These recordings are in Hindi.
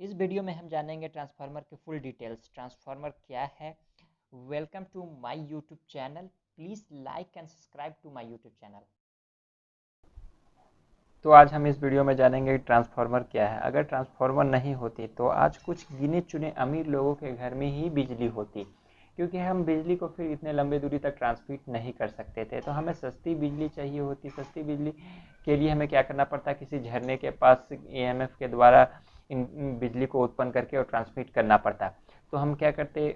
इस वीडियो में हम जानेंगे ट्रांसफार्मर के फुल डिटेल्स। ट्रांसफार्मर क्या है? Welcome to my YouTube channel. Please like and subscribe to my YouTube channel. तो आज हम इस वीडियो में जानेंगे कि ट्रांसफार्मर क्या है। अगर ट्रांसफार्मर नहीं होती तो आज कुछ गिने चुने अमीर लोगों के घर में ही बिजली होती, क्योंकि हम बिजली को फिर इतने लंबे दूरी तक ट्रांसमिट नहीं कर सकते थे। तो हमें सस्ती बिजली चाहिए होती। सस्ती बिजली के लिए हमें क्या करना पड़ता, किसी झरने के पास ईएमएफ के द्वारा इन बिजली को उत्पन्न करके और ट्रांसमिट करना पड़ता। तो हम क्या करते,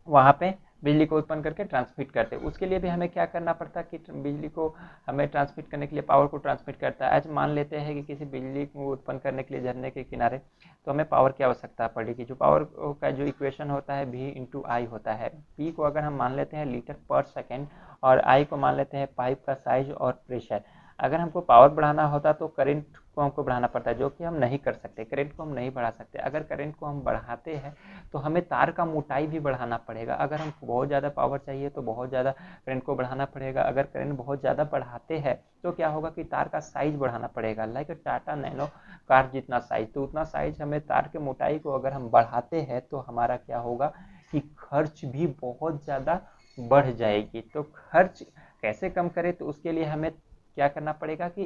वहाँ पे बिजली को उत्पन्न करके ट्रांसमिट करते। उसके लिए भी हमें क्या करना पड़ता कि बिजली को हमें ट्रांसमिट करने के लिए पावर को ट्रांसमिट करता है। आज मान लेते हैं कि किसी बिजली को उत्पन्न करने के लिए झरने के किनारे तो हमें पावर की आवश्यकता पड़ेगी। जो पावर का जो इक्वेशन होता है V इंटू आई होता है। P को अगर हम मान लेते हैं लीटर पर सेकेंड और I को मान लेते हैं पाइप का साइज और प्रेशर। अगर हमको पावर बढ़ाना होता तो करंट को हमको बढ़ाना पड़ता है, जो कि हम नहीं कर सकते। करंट को हम नहीं बढ़ा सकते। अगर करंट को हम बढ़ाते हैं तो हमें तार का मोटाई भी बढ़ाना पड़ेगा। अगर हमको बहुत ज़्यादा पावर चाहिए तो बहुत ज़्यादा करंट को बढ़ाना पड़ेगा। अगर करंट बहुत ज़्यादा बढ़ाते हैं तो क्या होगा कि तार का साइज बढ़ाना पड़ेगा। लाइक टाटा नैनो कार जितना साइज, तो उतना साइज हमें तार के मोटाई को अगर हम बढ़ाते हैं तो हमारा क्या होगा कि खर्च भी बहुत ज़्यादा बढ़ जाएगी। तो खर्च कैसे कम करें, तो उसके लिए हमें क्या करना पड़ेगा कि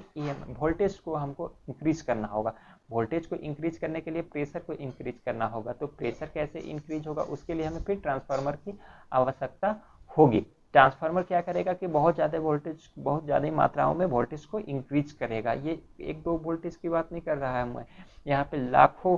वोल्टेज को हमको इंक्रीज करना होगा। वोल्टेज को इंक्रीज करने के लिए प्रेशर को इंक्रीज करना होगा। तो प्रेशर कैसे इंक्रीज होगा, उसके लिए हमें फिर ट्रांसफार्मर की आवश्यकता होगी। ट्रांसफार्मर क्या करेगा कि बहुत ज़्यादा वोल्टेज, बहुत ज़्यादा मात्राओं में वोल्टेज को इंक्रीज करेगा। ये एक दो वोल्टेज की बात नहीं कर रहा है मैं, यहाँ पे लाखों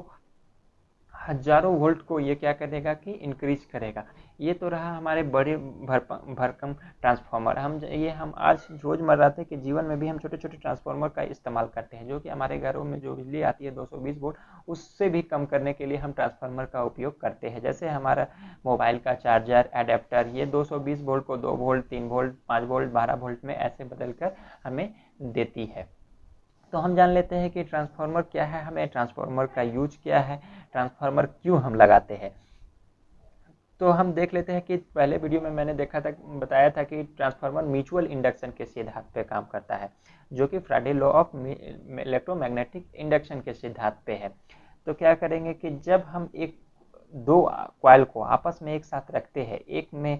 हजारों वोल्ट को ये क्या करेगा कि इंक्रीज करेगा। ये तो रहा हमारे बड़े भरकम ट्रांसफार्मर। हम आज रोजमर्रा के जीवन में भी हम छोटे छोटे ट्रांसफार्मर का इस्तेमाल करते हैं, जो कि हमारे घरों में जो बिजली आती है 220 वोल्ट, उससे भी कम करने के लिए हम ट्रांसफार्मर का उपयोग करते हैं। जैसे हमारा मोबाइल का चार्जर एडेप्टर, ये 220 वोल्ट को 2 वोल्ट, 3 वोल्ट, 5 वोल्ट, 12 वोल्ट में ऐसे बदल कर हमें देती है। तो हम जान लेते हैं कि ट्रांसफार्मर क्या है, हमें ट्रांसफार्मर का यूज क्या है, ट्रांसफार्मर क्यों हम लगाते हैं। तो हम देख लेते हैं कि पहले वीडियो में मैंने देखा था, बताया था कि ट्रांसफार्मर म्यूचुअल इंडक्शन के सिद्धांत पे काम करता है, जो कि फ्राडे लॉ ऑफ इलेक्ट्रोमैग्नेटिक इंडक्शन के सिद्धांत पे है। तो क्या करेंगे कि जब हम एक दो कॉइल को आपस में एक साथ रखते हैं, एक में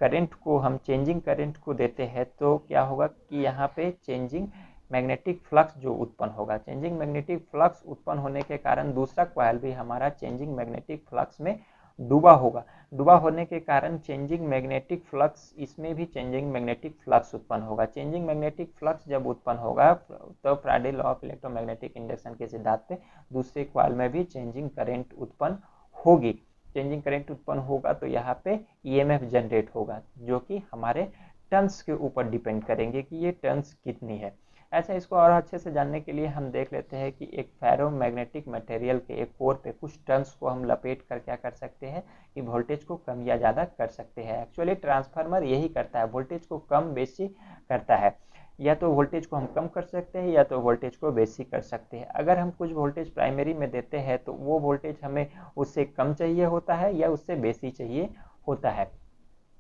करंट को हम चेंजिंग करंट को देते हैं, तो क्या होगा कि यहाँ पे चेंजिंग मैग्नेटिक फ्लक्स जो उत्पन्न होगा, चेंजिंग मैग्नेटिक फ्लक्स उत्पन्न होने के कारण दूसरा कॉइल भी हमारा चेंजिंग मैग्नेटिक फ्लक्स में डूबा होगा। डूबा होने के कारण चेंजिंग मैग्नेटिक फ्लक्स, इसमें भी चेंजिंग मैग्नेटिक फ्लक्स उत्पन्न होगा। चेंजिंग मैग्नेटिक फ्लक्स जब उत्पन्न होगा तो फ्राडे लॉ ऑफ इलेक्ट्रोमैग्नेटिक इंडक्शन के सिद्धांत पे दूसरे कॉइल में भी चेंजिंग करंट उत्पन्न होगी। चेंजिंग करंट उत्पन्न होगा तो यहाँ पे ईएमएफ जनरेट होगा, जो कि हमारे टर्न्स के ऊपर डिपेंड करेंगे कि ये टर्न्स कितनी है। ऐसा इसको और अच्छे से जानने के लिए हम देख लेते हैं कि एक फेरोमैग्नेटिक मटेरियल के एक कोर पे कुछ टर्न्स को हम लपेट कर क्या कर सकते हैं कि वोल्टेज को कम या ज़्यादा कर सकते हैं। एक्चुअली ट्रांसफार्मर यही करता है, वोल्टेज को कम बेसी करता है। या तो वोल्टेज को हम कम कर सकते हैं या तो वोल्टेज को बेसी कर सकते हैं। अगर हम कुछ वोल्टेज प्राइमरी में देते हैं तो वो वोल्टेज हमें उससे कम चाहिए होता है या उससे बेसी चाहिए होता है।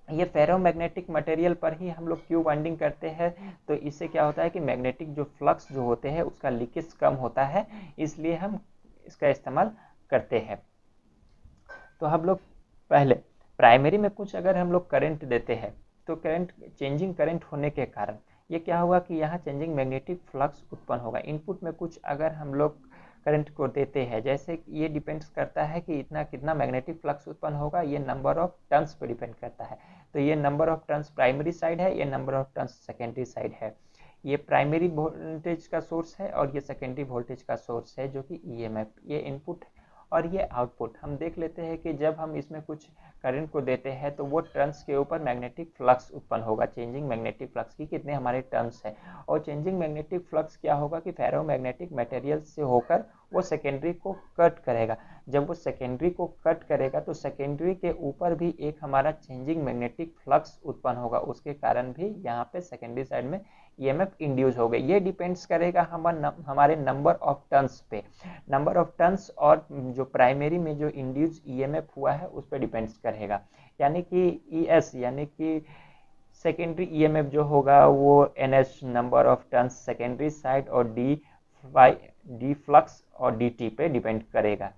ये फेरोमैग्नेटिक मटेरियल पर ही हम लोग क्यों वाइंडिंग करते हैं, तो इससे क्या होता है कि मैग्नेटिक जो फ्लक्स जो होते हैं उसका लीकेज कम होता है, इसलिए हम इसका इस्तेमाल करते हैं। तो हम लोग पहले प्राइमरी में कुछ अगर हम लोग करंट देते हैं तो करंट, चेंजिंग करंट होने के कारण ये क्या होगा कि यहाँ चेंजिंग मैग्नेटिक फ्लक्स उत्पन्न होगा। इनपुट में कुछ अगर हम लोग करंट को देते हैं, जैसे ये डिपेंड्स करता है कि इतना कितना मैग्नेटिक फ्लक्स उत्पन्न होगा, ये नंबर ऑफ टर्न्स पे डिपेंड करता है। तो ये number of turns primary side है, ये number of turns secondary side है। ये प्राइमरी वोल्टेज का सोर्स है और ये सेकेंडरी वोल्टेज का सोर्स है, जो कि ईएमएफ, ये इनपुट और ये आउटपुट। हम देख लेते हैं कि जब हम इसमें कुछ करंट को देते हैं तो वो टर्न्स के ऊपर मैग्नेटिक फ्लक्स उत्पन्न होगा। चेंजिंग मैग्नेटिक फ्लक्स की कितने हमारे टर्न्स है, और चेंजिंग मैग्नेटिक फ्लक्स क्या होगा कि फेरोमैग्नेटिक मटेरियल से होकर वो सेकेंडरी को कट करेगा। जब वो सेकेंडरी को कट करेगा तो सेकेंडरी के ऊपर भी एक हमारा चेंजिंग मैग्नेटिक फ्लक्स उत्पन्न होगा, उसके कारण भी यहाँ पे सेकेंडरी साइड में ईएमएफ इंड्यूस हो गए। ये डिपेंड्स करेगा हमारे नंबर ऑफ टर्न्स पे। नंबर ऑफ टर्न्स और जो प्राइमरी में जो इंड्यूस ईएमएफ हुआ है उस पर डिपेंड्स करेगा। यानी कि ईएस यानी कि सेकेंडरी ईएमएफ जो होगा वो NS, number of turns secondary side, और डी फ्लक्स और dt पे डिपेंड करेगा।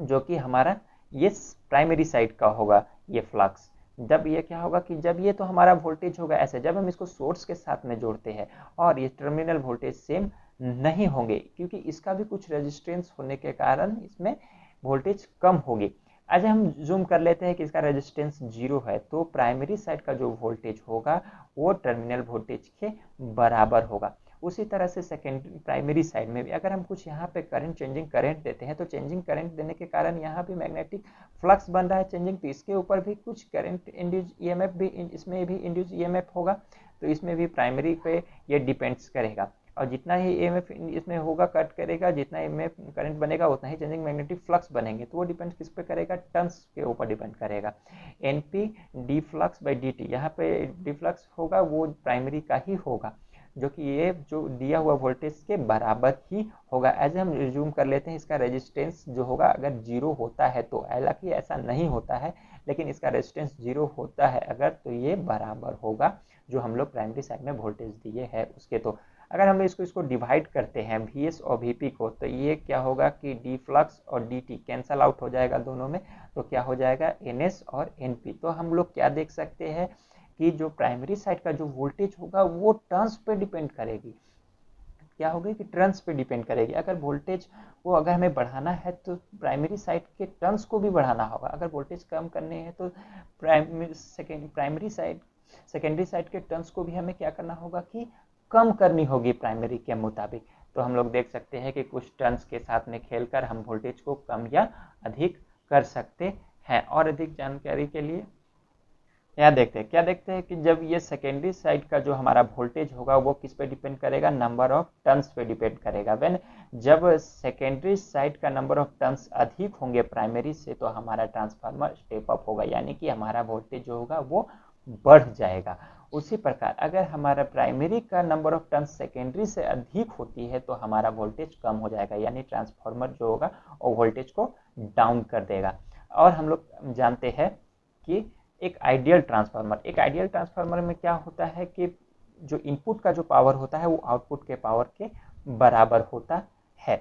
जो कि हमारा ये प्राइमरी साइड का होगा ये फ्लक्स। जब ये क्या होगा कि जब ये तो हमारा वोल्टेज होगा ऐसे, जब हम इसको सोर्स के साथ में जोड़ते हैं और ये टर्मिनल वोल्टेज सेम नहीं होंगे, क्योंकि इसका भी कुछ रेजिस्टेंस होने के कारण इसमें वोल्टेज कम होगी। आज हम जूम कर लेते हैं कि इसका रेजिस्टेंस 0 है, तो प्राइमरी साइड का जो वोल्टेज होगा वो टर्मिनल वोल्टेज के बराबर होगा। उसी तरह से सेकेंडरी प्राइमरी साइड में भी अगर हम कुछ यहाँ पे करंट चेंजिंग करंट देते हैं, तो चेंजिंग करंट देने के कारण यहाँ भी मैग्नेटिक फ्लक्स बन रहा है चेंजिंग, तो इसके ऊपर भी कुछ करंट इंड्यूस ईएमएफ भी, इसमें भी इंड्यूस ईएमएफ होगा, तो इसमें भी प्राइमरी पे ये डिपेंड्स करेगा। और जितना ही ईएमएफ इसमें होगा कट करेगा, जितना ईएमएफ करंट बनेगा उतना ही चेंजिंग मैग्नेटिक फ्लक्स बनेंगे, तो वो डिपेंड किस पे करेगा, टर्न्स के ऊपर डिपेंड करेगा। NP D flux by D T, यहाँ पे डी फ्लक्स होगा वो प्राइमरी का ही होगा, जो कि ये जो दिया हुआ वोल्टेज के बराबर ही होगा। एज हम रिज्यूम कर लेते हैं, इसका रेजिस्टेंस जो होगा अगर 0 होता है तो, हालांकि ऐसा नहीं होता है लेकिन इसका रेजिस्टेंस 0 होता है अगर, तो ये बराबर होगा जो हम लोग प्राइमरी साइड में वोल्टेज दिए है उसके। तो अगर हम इसको डिवाइड करते हैं VS और VP को, तो ये क्या होगा कि डी फ्लक्स और DT कैंसल आउट हो जाएगा दोनों में, तो क्या हो जाएगा NS और NP। तो हम लोग क्या देख सकते हैं कि जो प्राइमरी साइड का जो वोल्टेज होगा वो टर्न्स पे डिपेंड करेगी, क्या होगी कि टर्न्स पे डिपेंड करेगी। अगर वोल्टेज को अगर हमें बढ़ाना है तो प्राइमरी साइड के टर्न्स को भी बढ़ाना होगा, अगर वोल्टेज कम करने हैं तो सेकेंडरी साइड के टर्न्स को भी हमें क्या करना होगा कि कम करनी होगी प्राइमरी के मुताबिक। तो हम लोग देख सकते हैं कि कुछ टर्न्स के साथ में खेलकर हम वोल्टेज को कम या अधिक कर सकते हैं। और अधिक जानकारी के लिए यहाँ क्या देखते हैं कि जब ये सेकेंडरी साइड का जो हमारा वोल्टेज होगा वो किस पे डिपेंड करेगा, नंबर ऑफ टर्न्स पे डिपेंड करेगा। व्हेन जब सेकेंडरी साइड का नंबर ऑफ टर्न्स अधिक होंगे प्राइमरी से, तो हमारा ट्रांसफार्मर स्टेप अप होगा, यानी कि हमारा वोल्टेज जो होगा वो बढ़ जाएगा। उसी प्रकार अगर हमारा प्राइमरी का नंबर ऑफ टर्न्स सेकेंडरी से अधिक होती है तो हमारा वोल्टेज कम हो जाएगा, यानी ट्रांसफार्मर जो होगा वो वोल्टेज को डाउन कर देगा। और हम लोग जानते हैं कि एक आइडियल ट्रांसफार्मर में क्या होता है कि जो इनपुट का जो पावर होता है वो आउटपुट के पावर के बराबर होता है।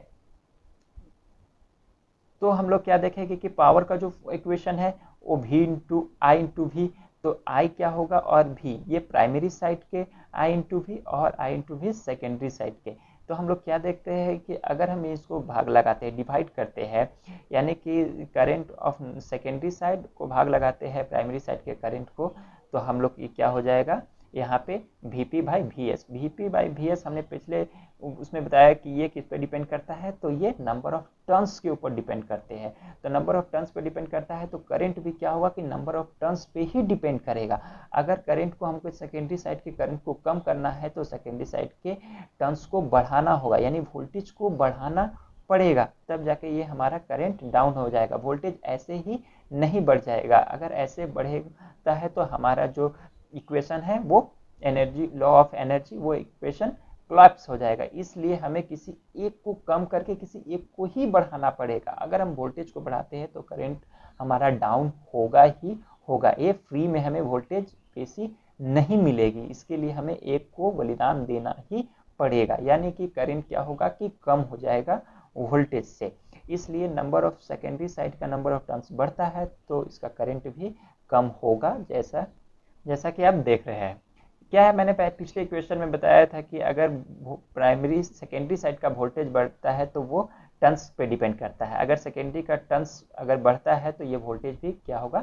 तो हम लोग क्या देखेंगे कि पावर का जो इक्वेशन है वो V into I into V, तो I क्या होगा और V ये प्राइमरी साइड के I इंटू वी और I into V secondary side के। तो हम लोग क्या देखते हैं कि अगर हम इसको भाग लगाते हैं, डिवाइड करते हैं, यानी कि करंट ऑफ सेकेंडरी साइड को भाग लगाते हैं प्राइमरी साइड के करंट को, तो हम लोग ये क्या हो जाएगा यहाँ पे Vp बाई VS हमने पिछले उसमें बताया कि ये किस पे डिपेंड करता है, तो ये नंबर ऑफ टर्न्स के ऊपर डिपेंड करते हैं। तो नंबर ऑफ टर्न्स पे डिपेंड करता है तो करंट भी क्या होगा कि नंबर ऑफ टर्न्स पे ही डिपेंड करेगा। अगर करंट को हमको सेकेंडरी साइड के करंट को कम करना है तो सेकेंडरी साइड के टर्न्स को बढ़ाना होगा, यानी वोल्टेज को बढ़ाना पड़ेगा, तब जाके ये हमारा करंट डाउन हो जाएगा। वोल्टेज ऐसे ही नहीं बढ़ जाएगा, अगर ऐसे बढ़ेगा है तो हमारा जो इक्वेशन है वो एनर्जी, लॉ ऑफ एनर्जी, वो इक्वेशन कोलैप्स हो जाएगा। इसलिए हमें किसी एक को कम करके किसी एक को ही बढ़ाना पड़ेगा। अगर हम वोल्टेज को बढ़ाते हैं तो करंट हमारा डाउन होगा ही होगा, ये फ्री में हमें वोल्टेज बेसी नहीं मिलेगी, इसके लिए हमें एक को बलिदान देना ही पड़ेगा, यानी कि करंट क्या होगा कि कम हो जाएगा वोल्टेज से। इसलिए नंबर ऑफ सेकेंडरी साइड का नंबर ऑफ टर्न्स बढ़ता है तो इसका करंट भी कम होगा, जैसा कि आप देख रहे हैं। क्या है, मैंने पिछले इक्वेशन में बताया था कि अगर प्राइमरी सेकेंडरी साइड का वोल्टेज बढ़ता है तो वो टर्न्स पे डिपेंड करता है, अगर सेकेंडरी का टर्न्स अगर बढ़ता है तो ये वोल्टेज भी क्या होगा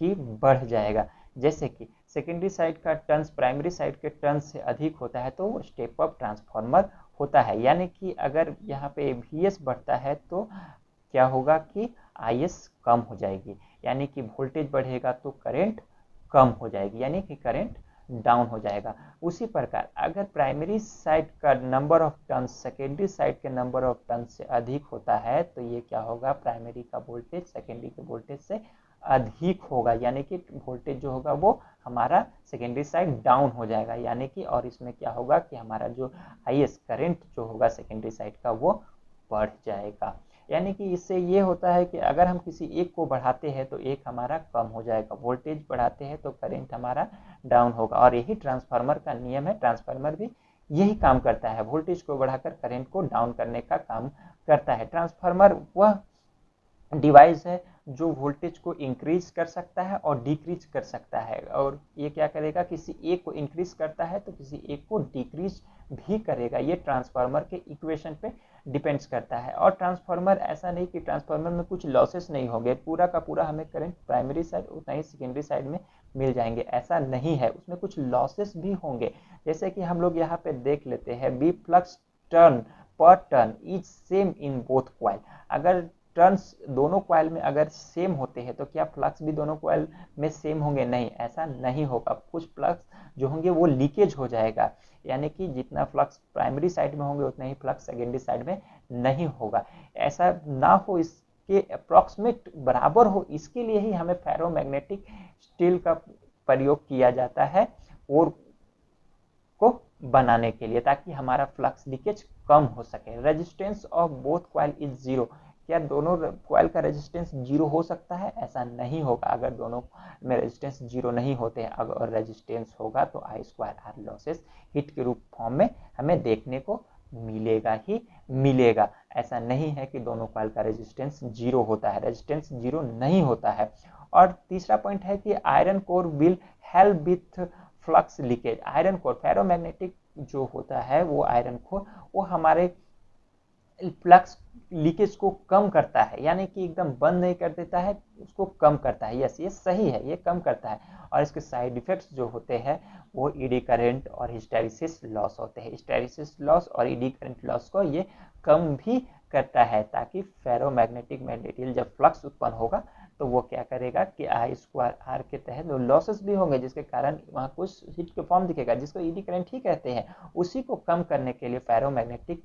कि बढ़ जाएगा। जैसे कि सेकेंडरी साइड का टर्न्स प्राइमरी साइड के टर्न्स से अधिक होता है तो वो स्टेप अप ट्रांसफार्मर होता है, यानी कि अगर यहाँ पे VS बढ़ता है तो क्या होगा कि IS कम हो जाएगी, यानी कि वोल्टेज बढ़ेगा तो करंट कम हो जाएगी, यानी कि करंट डाउन हो जाएगा। उसी प्रकार अगर प्राइमरी साइड का number of turns secondary side के नंबर ऑफ टर्न्स से अधिक होता है तो ये क्या होगा, प्राइमरी का वोल्टेज सेकेंडरी के वोल्टेज से अधिक होगा, यानी कि वोल्टेज जो होगा वो हमारा सेकेंडरी साइड डाउन हो जाएगा, यानी कि और इसमें क्या होगा कि हमारा जो IS करंट जो होगा सेकेंडरी साइड का वो बढ़ जाएगा। यानी कि इससे ये होता है कि अगर हम किसी एक को बढ़ाते हैं तो एक हमारा कम हो जाएगा, वोल्टेज बढ़ाते हैं तो करंट हमारा डाउन होगा, और यही ट्रांसफार्मर का नियम है। ट्रांसफार्मर भी यही काम करता है, वोल्टेज को बढ़ाकर करंट को डाउन करने का काम करता है। ट्रांसफार्मर वह डिवाइस है जो वोल्टेज को इंक्रीज कर सकता है और डिक्रीज कर सकता है। और ये क्या करेगा, किसी एक को इंक्रीज करता है तो किसी एक को डिक्रीज भी करेगा। ये ट्रांसफार्मर के इक्वेशन पे डिपेंड्स करता है। और ट्रांसफार्मर ऐसा नहीं कि ट्रांसफार्मर में कुछ लॉसेस नहीं होंगे, पूरा का पूरा हमें करंट प्राइमरी साइड उतना ही सेकेंडरी साइड में मिल जाएंगे, ऐसा नहीं है। उसमें कुछ लॉसेस भी होंगे। जैसे कि हम लोग यहाँ पे देख लेते हैं, बी फ्लक्स टर्न पर turn is same in both coil. अगर टर्न्स दोनों कॉइल में अगर सेम होते हैं तो क्या फ्लक्स भी दोनों कॉइल में सेम होंगे? नहीं, ऐसा नहीं होगा। कुछ फ्लक्स जो होंगे वो लीकेज हो जाएगा, यानी कि जितना फ्लक्स प्राइमरी साइड में होंगे उतना ही फ्लक्स सेकेंडरी साइड में नहीं होगा। ऐसा ना हो, इसके अप्रॉक्सीमेट बराबर हो, इसके लिए ही हमें फेरोमैग्नेटिक स्टील का प्रयोग किया जाता है और को बनाने के लिए, ताकि हमारा फ्लक्स लीकेज कम हो सके। Resistance of both coil is zero. क्या दोनों कॉइल का रेजिस्टेंस जीरो हो सकता है? ऐसा नहीं होगा। अगर दोनों में रेजिस्टेंस जीरो नहीं होते हैं, अगर रेजिस्टेंस होगा तो आई स्क्वायर आर लॉसेस हिट के रूप फॉर्म में हमें देखने को मिलेगा ही मिलेगा। ऐसा नहीं है कि दोनों कॉइल का रेजिस्टेंस जीरो होता है, रेजिस्टेंस जीरो नहीं होता है। और तीसरा पॉइंट है कि iron core will help with flux leakage. Iron core, ferromagnetic जो होता है वो आयरन कोर, वो हमारे फ्लक्स लीकेज को कम करता है, यानी कि एकदम बंद नहीं कर देता है, उसको कम करता है। यस, ये सही है, ये कम करता है। और इसके साइड इफेक्ट्स जो होते हैं वो ईडी करंट और हिस्टैरिसीस लॉस होते हैं। हिस्टैरिसीस लॉस और ईडी करंट लॉस को ये कम भी करता है, ताकि फेरोमैग्नेटिक मटेरियल जब फ्लक्स उत्पन्न होगा तो वो क्या करेगा कि आई स्क्वायर आर के तहत लॉसेस भी होंगे, जिसके कारण वहाँ कुछ हीट के फॉर्म दिखेगा, जिसको ईडी करंट ही कहते हैं। उसी को कम करने के लिए फेरोमैग्नेटिक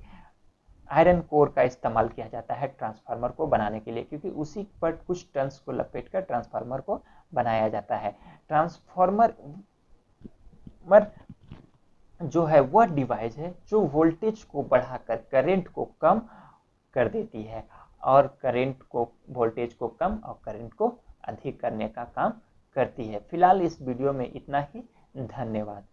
आयरन कोर का इस्तेमाल किया जाता है ट्रांसफार्मर को बनाने के लिए, क्योंकि उसी पर कुछ टर्न्स को लपेटकर ट्रांसफार्मर को बनाया जाता है। ट्रांसफार्मर जो है वह डिवाइस है जो वोल्टेज को बढ़ाकर करंट को कम कर देती है, और करंट को, वोल्टेज को कम और करंट को अधिक करने का काम करती है। फिलहाल इस वीडियो में इतना ही। धन्यवाद।